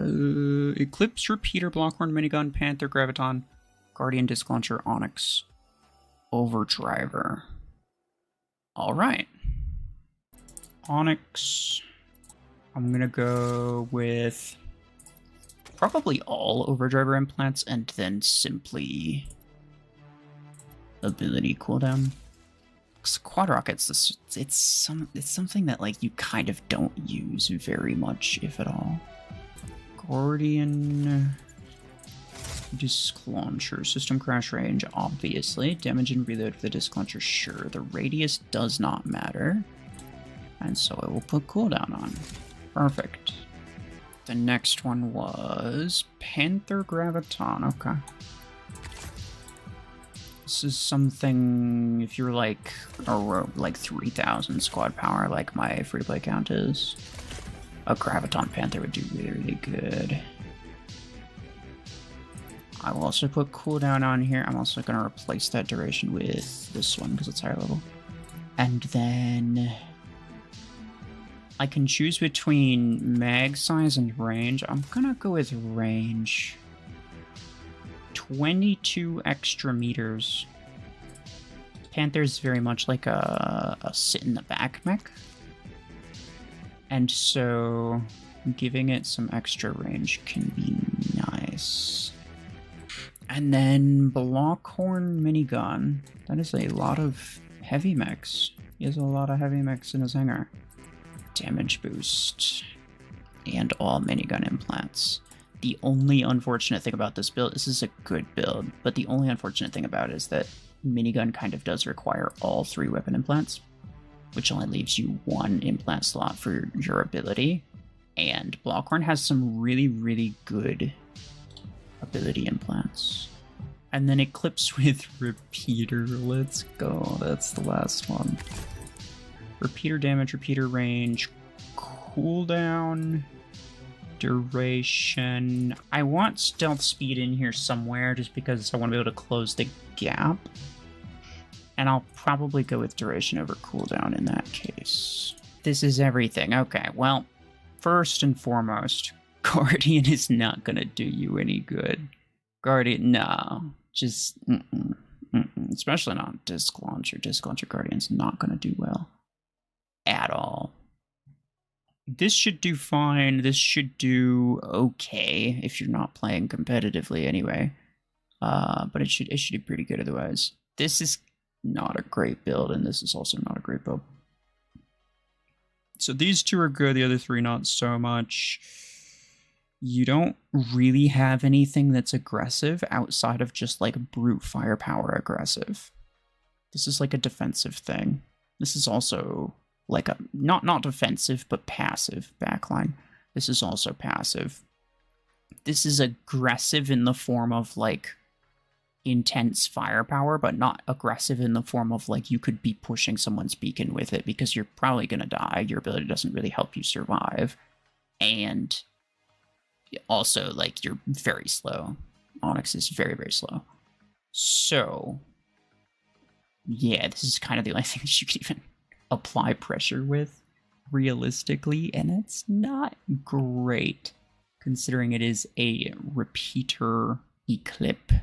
Eclipse, Repeater, Blockhorn, Minigun, Panther, Graviton, Guardian, Disc Launcher, Onyx, Overdriver. Alright. Onyx. I'm gonna go with probably all Overdriver implants and then simply ability cooldown. Quad Rockets, it's something that like you kind of don't use very much, if at all. Guardian, Disc Launcher, System Crash Range, obviously. Damage and reload for the Disc Launcher, sure. The radius does not matter. And so I will put cooldown on. Perfect. The next one was Panther Graviton, okay. This is something, if you're like, or like 3,000 squad power, like my free play count is, a Graviton Panther would do really, really good. I will also put cooldown on here. I'm also going to replace that duration with this one because it's higher level. And then I can choose between mag size and range. I'm going to go with range. 22 extra meters. Panther's very much like a sit in the back mech. And so giving it some extra range can be nice. And then Blockhorn Minigun. That is a lot of heavy mechs. He has a lot of heavy mechs in his hangar. Damage boost. And all minigun implants. The only unfortunate thing about this build, this is a good build, but the only unfortunate thing about it is that minigun kind of does require all 3 weapon implants, which only leaves you 1 implant slot for your ability. And Blockhorn has some really, really good ability implants. And then Eclipse with Repeater. Let's go. That's the last one. Repeater damage, repeater range, cooldown, duration. I want stealth speed in here somewhere just because I want to be able to close the gap. And I'll probably go with duration over cooldown in that case. This is everything. Okay, well, first and foremost, Guardian is not gonna do you any good. Guardian, no. Just, especially not Disc Launcher. Disc Launcher Guardian's not gonna do well. At all. This should do fine. This should do okay if you're not playing competitively anyway. But it should do pretty good otherwise. This is not a great build, and this is also not a great build. So these 2 are good, the other 3 not so much. You don't really have anything that's aggressive outside of just like brute firepower aggressive. This is like a defensive thing. This is also like a not defensive but passive backline. This is also passive. This is aggressive in the form of like intense firepower, but not aggressive in the form of like you could be pushing someone's beacon with it because you're probably gonna die. Your ability doesn't really help you survive. And also like you're very slow. Onyx is very, very slow. So yeah, this is kind of the only thing that you can even apply pressure with realistically, and it's not great considering it is a repeater Eclipse.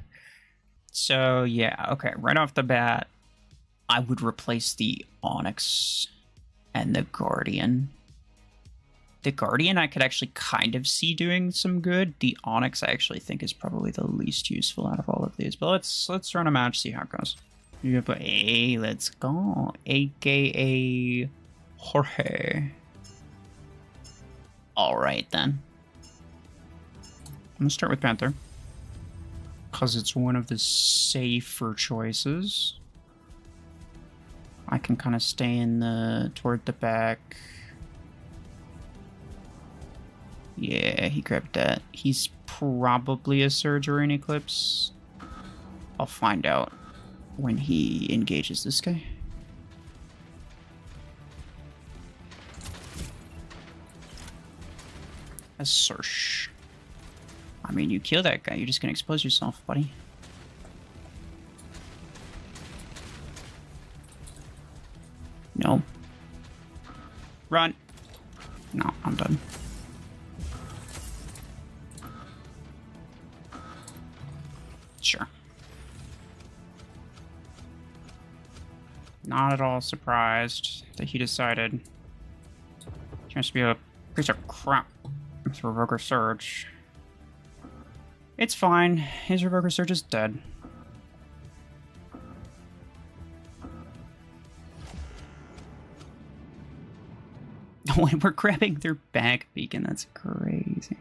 So yeah, okay, right off the bat, I would replace the Onyx and the Guardian. The Guardian I could actually kind of see doing some good. The Onyx I actually think is probably the least useful out of all of these, but let's run a match, see how it goes. You put hey, let's go. AKA Jorge. Alright then. I'm gonna start with Panther. Because it's one of the safer choices. I can kind of stay in toward the back. Yeah, he grabbed that. He's probably a Surge or an Eclipse. I'll find out when he engages this guy. A Surge. I mean, you kill that guy, you're just gonna expose yourself, buddy. No. Run. No, I'm done. Sure. Not at all surprised that he decided he must be a piece of crap. It's Revoker Surge. It's fine. His Revoker Surge is dead. Oh, and we're grabbing their back beacon. That's crazy.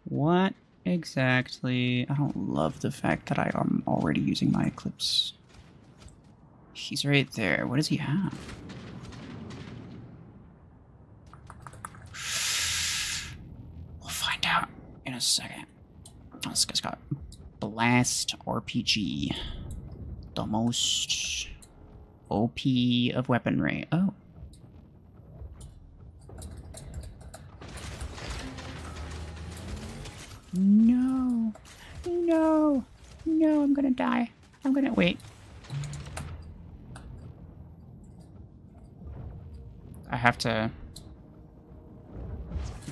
What exactly? I don't love the fact that I am already using my Eclipse. He's right there. What does he have? We'll find out in a second. Oh, this guy's got Blast RPG. The most OP of weaponry. Oh. No. No. No, I'm gonna die. I'm gonna wait. I have to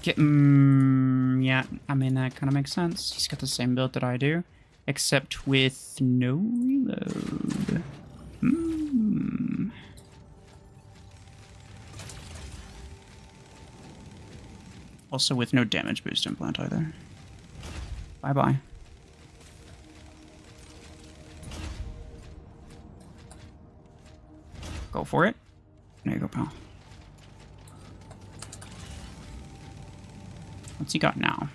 get... yeah, I mean, that kind of makes sense. He's got the same build that I do, except with no reload. Also with no damage boost implant either. Bye-bye. Go for it. There you go, pal. What's he got now?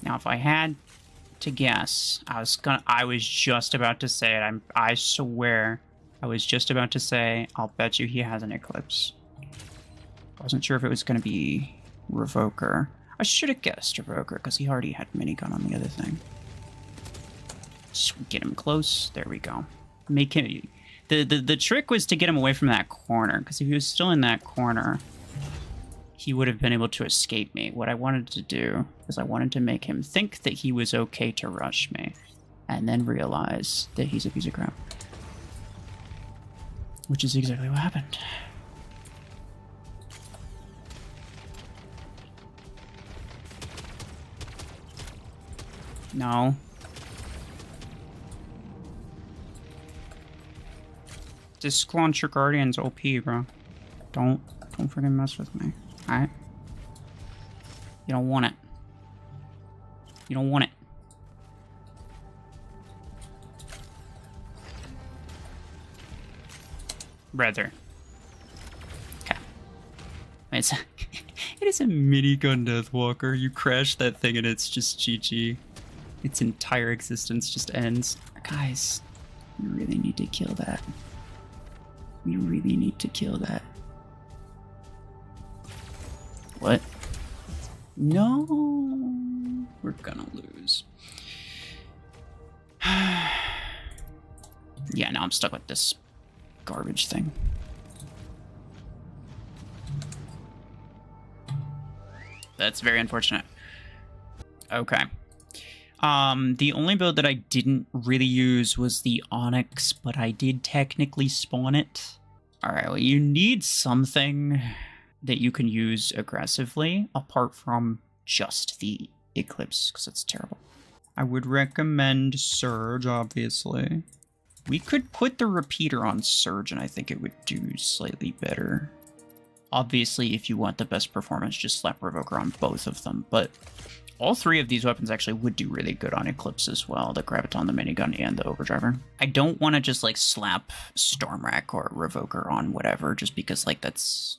Now, if I had to guess, I was just about to say it. I swear, I was just about to say, I'll bet you he has an Eclipse. I wasn't sure if it was going to be Revoker. I should have guessed Revoker, because he already had minigun on the other thing. Just get him close. There we go. Make him... The trick was to get him away from that corner, because if he was still in that corner, he would have been able to escape me. What I wanted to do is I wanted to make him think that he was okay to rush me, and then realize that he's a piece of crap. Which is exactly what happened. No. Just launch your Guardian's OP, bro. Don't freaking mess with me. Alright? You don't want it. You don't want it. Brother. Okay. It is a minigun Deathwalker. You crash that thing and it's just GG. Its entire existence just ends. Guys, you really need to kill that. We really need to kill that. What? No, we're gonna lose. Yeah, now I'm stuck with this garbage thing. That's very unfortunate. Okay. The only build that I didn't really use was the Onyx, but I did technically spawn it. Alright, well, you need something that you can use aggressively, apart from just the Eclipse, because it's terrible. I would recommend Surge, obviously. We could put the repeater on Surge, and I think it would do slightly better. Obviously, if you want the best performance, just slap Revoker on both of them, but... all three of these weapons actually would do really good on Eclipse as well. The Graviton, the Minigun, and the Overdriver. I don't want to just, like, slap Stormrack or Revoker on whatever, just because, like, that's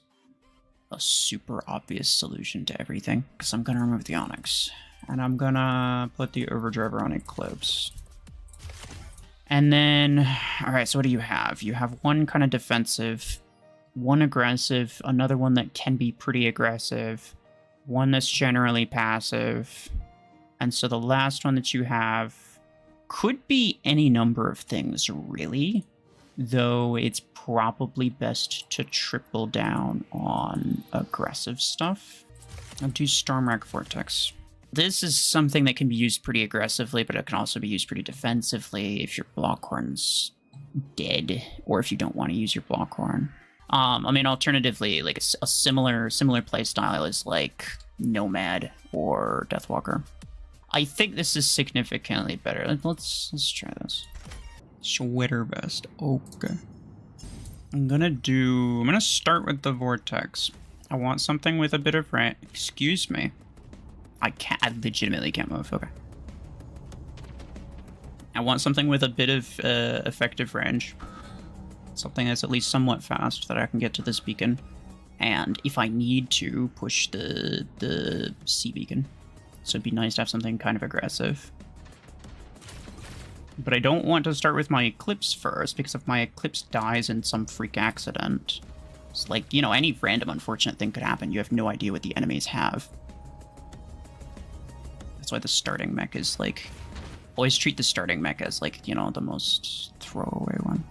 a super obvious solution to everything. Because I'm going to remove the Onyx. And I'm going to put the Overdriver on Eclipse. And then... alright, so what do you have? You have one kind of defensive, one aggressive, another one that can be pretty aggressive, one that's generally passive, and so the last one that you have could be any number of things, really, though it's probably best to triple down on aggressive stuff. I'll do Stormrack Vortex. This is something that can be used pretty aggressively, but it can also be used pretty defensively if your Blockhorn's dead, or if you don't want to use your Blockhorn. I mean, alternatively, like a similar playstyle is like Nomad or Deathwalker. I think this is significantly better. Let's try this. Sweater vest. Okay. I'm gonna start with the Vortex. I want something with a bit of range. Excuse me. I legitimately can't move. Okay. I want something with a bit of effective range. Something that's at least somewhat fast that I can get to this beacon. And if I need to, push the sea beacon. So it'd be nice to have something kind of aggressive. But I don't want to start with my Eclipse first, because if my Eclipse dies in some freak accident, it's like, you know, any random unfortunate thing could happen. You have no idea what the enemies have. That's why the starting mech is like... Always treat the starting mech as, like, you know, the most throwaway one.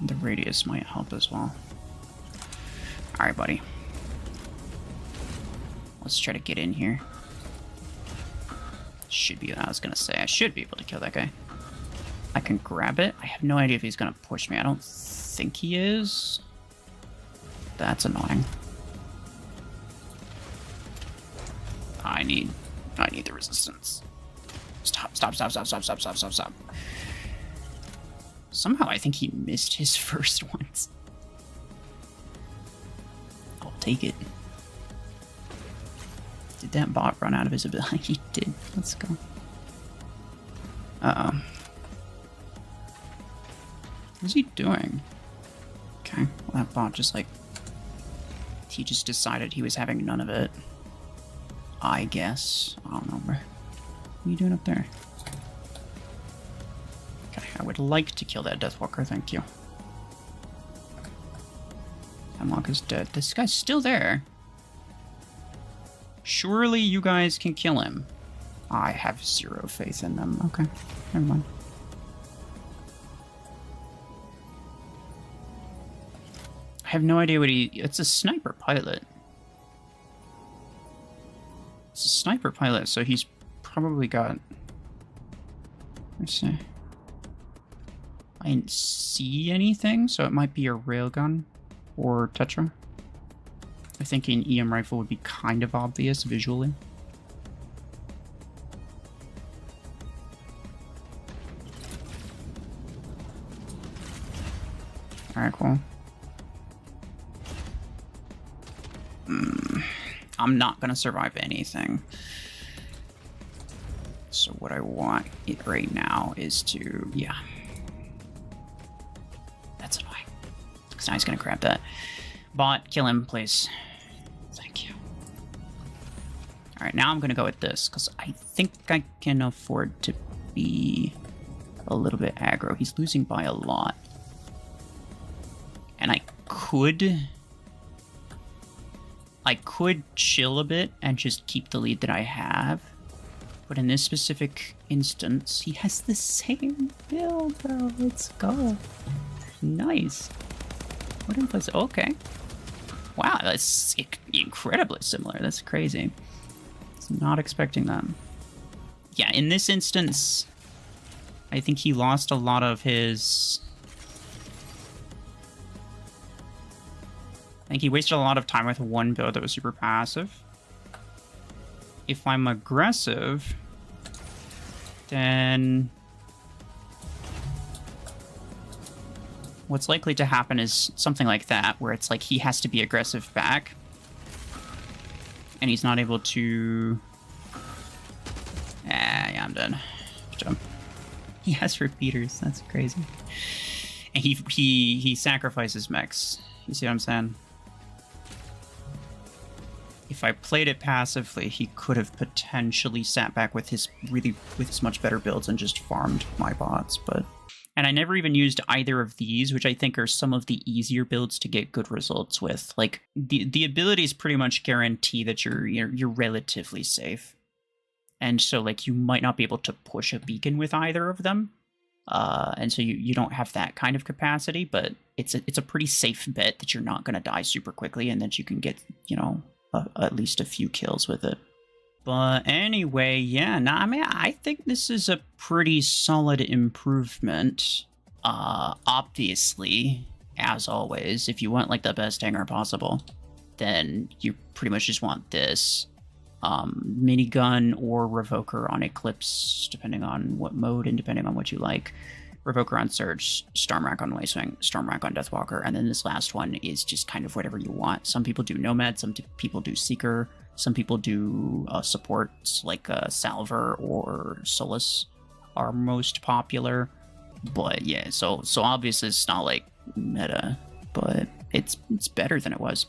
The radius might help as well. Alright, buddy. Let's try to get in here. Should be, I was gonna say, I should be able to kill that guy. I can grab it. I have no idea if he's gonna push me. I don't think he is. That's annoying. I need the resistance. Stop. Somehow I think he missed his first ones. I'll take it. Did that bot run out of his ability? He did. Let's go. Uh-oh. What's he doing? Okay, well, that bot just, like... He just decided he was having none of it. I guess. I don't know, bro. What are you doing up there? Okay, I would like to kill that Deathwalker, thank you. Hemlock is dead. This guy's still there. Surely you guys can kill him. I have zero faith in them. Okay, never mind. I have no idea what he... It's a sniper pilot. It's a sniper pilot, so he's probably got... Let's see. I didn't see anything, so it might be a railgun or Tetra. I think an EM rifle would be kind of obvious visually. Alright, cool. I'm not gonna survive anything. So what I want it right now is to, yeah. That's annoying. Because now he's gonna grab that. Bot, kill him, please. Thank you. Alright, now I'm gonna go with this, because I think I can afford to be a little bit aggro. He's losing by a lot. And I could chill a bit and just keep the lead that I have. But in this specific instance, he has the same build, bro. Let's go. Nice. What in place? Okay. Wow, that's incredibly similar. That's crazy. I was not expecting that. Yeah, in this instance, I think he lost a lot of his... I think he wasted a lot of time with one build that was super passive. If I'm aggressive, then what's likely to happen is something like that, where it's like he has to be aggressive back, and he's not able to... yeah, I'm done. Good job. He has repeaters, that's crazy. And he sacrifices mechs. You see what I'm saying? If I played it passively, he could have potentially sat back with his much better builds and just farmed my bots, but... And I never even used either of these, which I think are some of the easier builds to get good results with. Like, the abilities pretty much guarantee that you're relatively safe. And so, like, you might not be able to push a beacon with either of them. And so you don't have that kind of capacity, but it's a pretty safe bet that you're not going to die super quickly and that you can get, you know, at least a few kills with it. But anyway, yeah, no, I mean, I think this is a pretty solid improvement, obviously. as always, if you want like the best hangar possible, then you pretty much just want this minigun or revoker on Eclipse, depending on what mode and depending on what you like. Revoker on Surge, Stormrack on Wacewing, Stormrack on Deathwalker, and then this last one is just kind of whatever you want. Some people do Nomad, some people do Seeker, some people do supports like Salver or Solus are most popular. But yeah, so obviously it's not like meta, but it's better than it was.